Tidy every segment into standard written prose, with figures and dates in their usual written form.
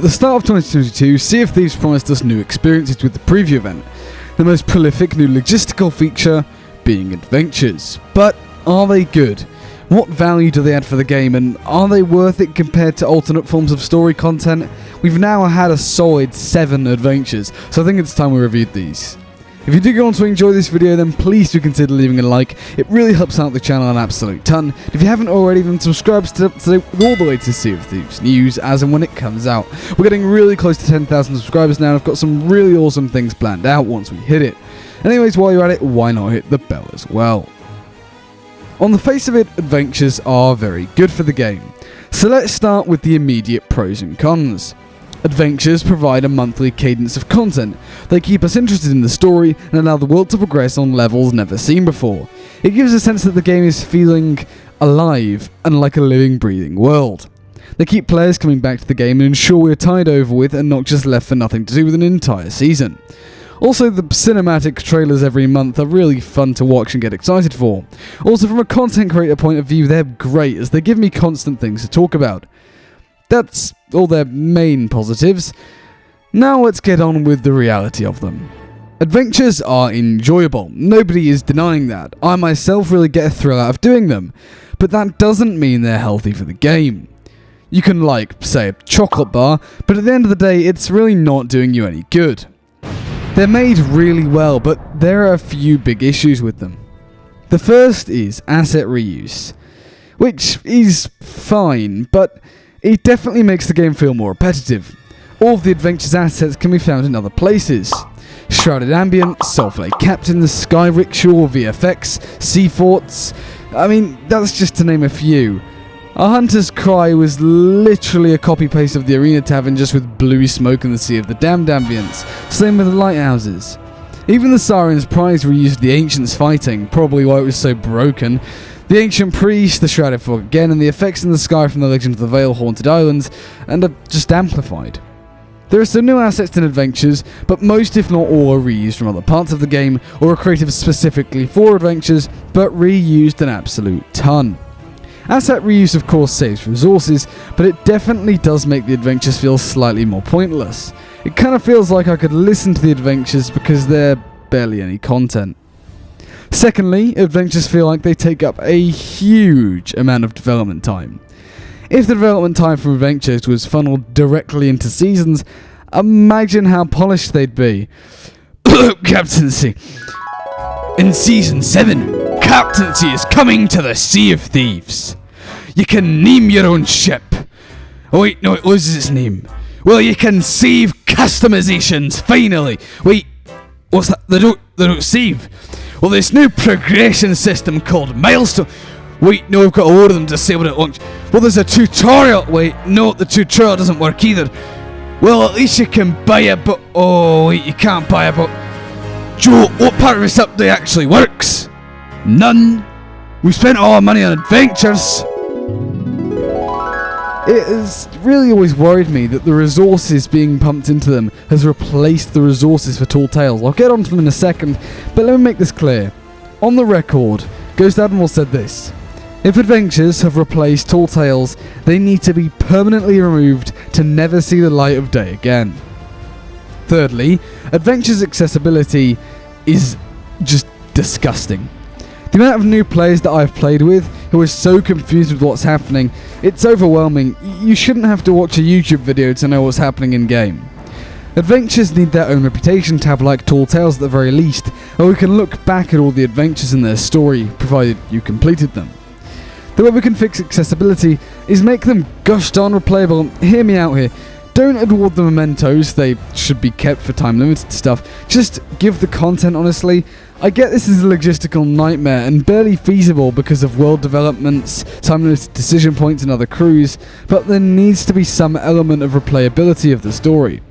At the start of 2022, Sea of Thieves promised us new experiences with the preview event, the most prolific new logistical feature being adventures. But are they good? What value do they add for the game, and are they worth it compared to alternate forms of story content? We've now had a solid 7 adventures, so I think it's time we reviewed these. If you do go on to enjoy this video, then please do consider leaving a like. It really helps out the channel an absolute ton. If you haven't already, then subscribe to stay with all the latest Sea of Thieves news as and when it comes out. We're getting really close to 10,000 subscribers now, and I've got some really awesome things planned out once we hit it. Anyways, while you're at it, why not hit the bell as well? On the face of it, adventures are very good for the game. So let's start with the immediate pros and cons. Adventures provide a monthly cadence of content. They keep us interested in the story and allow the world to progress on levels never seen before. It gives a sense that the game is feeling alive and like a living, breathing world. They keep players coming back to the game and ensure we are tied over with and not just left for nothing to do with an entire season. Also, the cinematic trailers every month are really fun to watch and get excited for. Also, from a content creator point of view, they're great as they give me constant things to talk about. That's all their main positives. Now let's get on with the reality of them. Adventures are enjoyable, nobody is denying that. I myself really get a thrill out of doing them, but that doesn't mean they're healthy for the game. You can like, say, a chocolate bar, but at the end of the day, it's really not doing you any good. They're made really well, but there are a few big issues with them. The first is asset reuse, which is fine, but it definitely makes the game feel more repetitive. All of the adventure's assets can be found in other places. Shrouded Ambient, Sulphate Captain, the Sky Ritual, VFX, Sea Forts. I mean, that's just to name a few. A Hunter's Cry was literally a copy-paste of the Arena Tavern just with bluey smoke and the Sea of the Damned ambience. Same with the lighthouses. Even the Siren's Prize reused the Ancients fighting, probably why it was so broken. The Ancient Priest, the Shrouded Fog again, and the effects in the sky from the Legend of the Veil Haunted Islands, and are just amplified. There are some new assets in adventures, but most if not all are reused from other parts of the game, or are created specifically for adventures, but reused an absolute ton. Asset reuse of course saves resources, but it definitely does make the adventures feel slightly more pointless. It kind of feels like I could listen to the adventures because they're barely any content. Secondly, adventures feel like they take up a huge amount of development time. If the development time for adventures was funneled directly into seasons, imagine how polished they'd be. Captaincy. In Season 7, Captaincy is coming to the Sea of Thieves. You can name your own ship. Oh wait, no, it loses its name. Well, you can save customizations, finally. Wait, what's that? They don't save. Well, this new progression system called Milestone. Wait, no, we've got a load of them disabled at launch. Well, there's a tutorial. Wait, no, the tutorial doesn't work either. Well, at least you can buy a book. Oh, wait, you can't buy a book. Joe, what part of this update actually works? None. We spent all our money on adventures. It has really always worried me that the resources being pumped into them has replaced the resources for Tall Tales. I'll get onto them in a second, but let me make this clear. On the record, GhostAdmiral said this: if adventures have replaced Tall Tales, they need to be permanently removed to never see the light of day again. Thirdly, adventures accessibility is just disgusting. The amount of new players that I've played with who are so confused with what's happening, it's overwhelming. You shouldn't have to watch a YouTube video to know what's happening in game. Adventures need their own reputation to have like Tall Tales at the very least, and we can look back at all the adventures in their story, provided you completed them. The way we can fix accessibility is make them gosh darn replayable. Hear me out here. Don't award the mementos, they should be kept for time limited stuff. Just give the content, honestly. I get this is a logistical nightmare and barely feasible because of world developments, time limited decision points and other crews, but there needs to be some element of replayability of the story.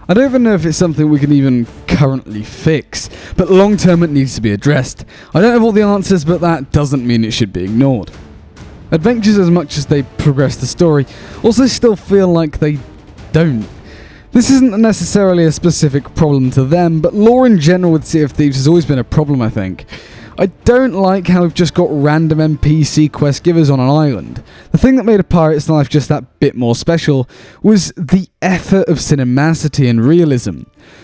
I don't even know if it's something we can even currently fix, but long term it needs to be addressed. I don't have all the answers, but that doesn't mean it should be ignored. Adventures, as much as they progress the story, also still feel like they don't. This isn't necessarily a specific problem to them, but lore in general with Sea of Thieves has always been a problem, I think. I don't like how we've just got random NPC quest givers on an island. The thing that made A Pirate's Life just that bit more special was the effort of cinemacity and realism.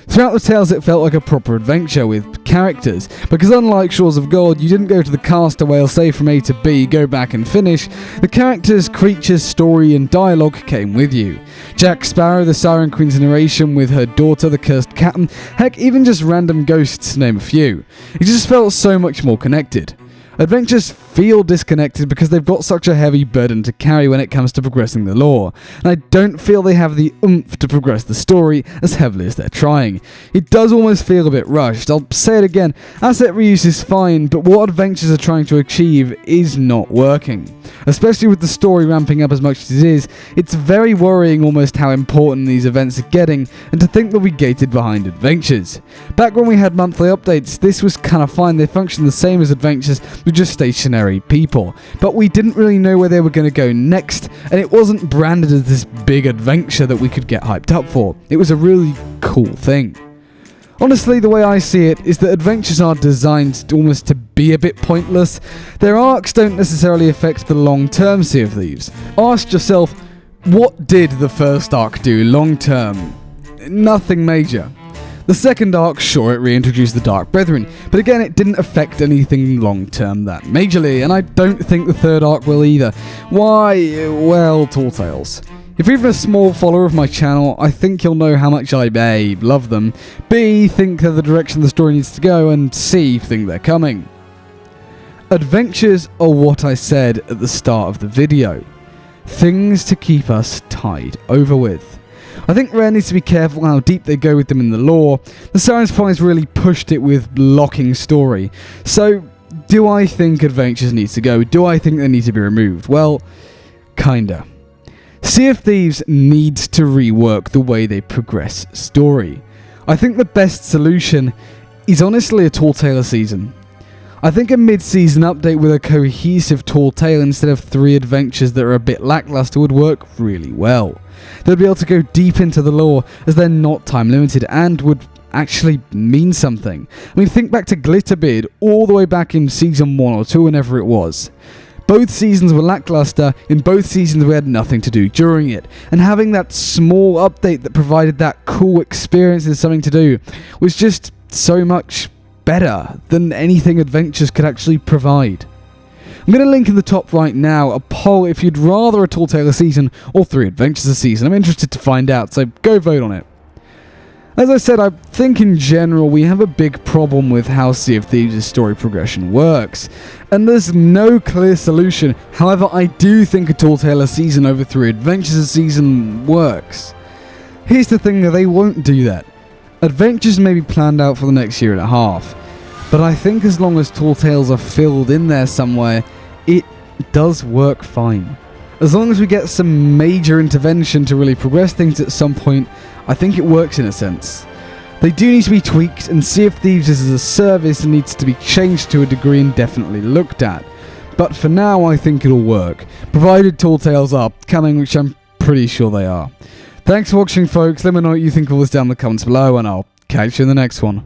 Throughout the tales it felt like a proper adventure with characters, because unlike Shores of Gold, you didn't go to the castaway or say from A to B, go back and finish. The characters, creatures, story and dialogue came with you. Jack Sparrow, the Siren Queen's narration with her daughter, the cursed cat, and heck, even just random ghosts to name a few. It just felt so much more connected. Adventures feel disconnected because they've got such a heavy burden to carry when it comes to progressing the lore, and I don't feel they have the oomph to progress the story as heavily as they're trying. It does almost feel a bit rushed. I'll say it again, asset reuse is fine, but what Adventures are trying to achieve is not working. Especially with the story ramping up as much as it is, it's very worrying almost how important these events are getting, and to think they'll be gated behind Adventures. Back when we had monthly updates, this was kinda fine, they functioned the same as Adventures, with just stationary people. But we didn't really know where they were going to go next, and it wasn't branded as this big adventure that we could get hyped up for. It was a really cool thing. Honestly, the way I see it is that Adventures are designed almost to be a bit pointless. Their arcs don't necessarily affect the long-term Sea of Thieves. Ask yourself, what did the first arc do long-term? Nothing major. The second arc, sure, it reintroduced the Dark Brethren, but again, it didn't affect anything long-term that majorly, and I don't think the third arc will either. Why? Well, Tall Tales. If you're even a small follower of my channel, I think you'll know how much I A, love them, B, think they're the direction the story needs to go, and C, think they're coming. Adventures are what I said at the start of the video. Things to keep us tied over with. I think Rare needs to be careful how deep they go with them in the lore. The Siren's Prize really pushed it with locking story. So, do I think Adventures needs to go? Do I think they need to be removed? Well, kinda. Sea of Thieves needs to rework the way they progress story. I think the best solution is honestly a Tall Tale season. I think a mid-season update with a cohesive Tall Tale instead of 3 adventures that are a bit lackluster would work really well. They'll be able to go deep into the lore as they're not time limited and would actually mean something. I mean, think back to Glitterbeard all the way back in season 1 or 2, whenever it was. Both seasons were lackluster, in both seasons we had nothing to do during it, and having that small update that provided that cool experience and something to do was just so much better than anything Adventures could actually provide. I'm going to link in the top right now a poll if you'd rather a Tall Tale a season or 3 adventures a season. I'm interested to find out, so go vote on it. As I said, I think in general we have a big problem with how Sea of Thieves' story progression works, and there's no clear solution. However, I do think a Tall Tale a season over 3 adventures a season works. Here's the thing, they won't do that. Adventures may be planned out for the next year and a half, but I think as long as Tall Tales are filled in there somewhere, it does work fine. As long as we get some major intervention to really progress things at some point, I think it works in a sense. They do need to be tweaked, and Sea of Thieves as a service needs to be changed to a degree and definitely looked at. But for now, I think it'll work, provided Tall Tales are coming, which I'm pretty sure they are. Thanks for watching, folks. Let me know what you think of all this down in the comments below, and I'll catch you in the next one.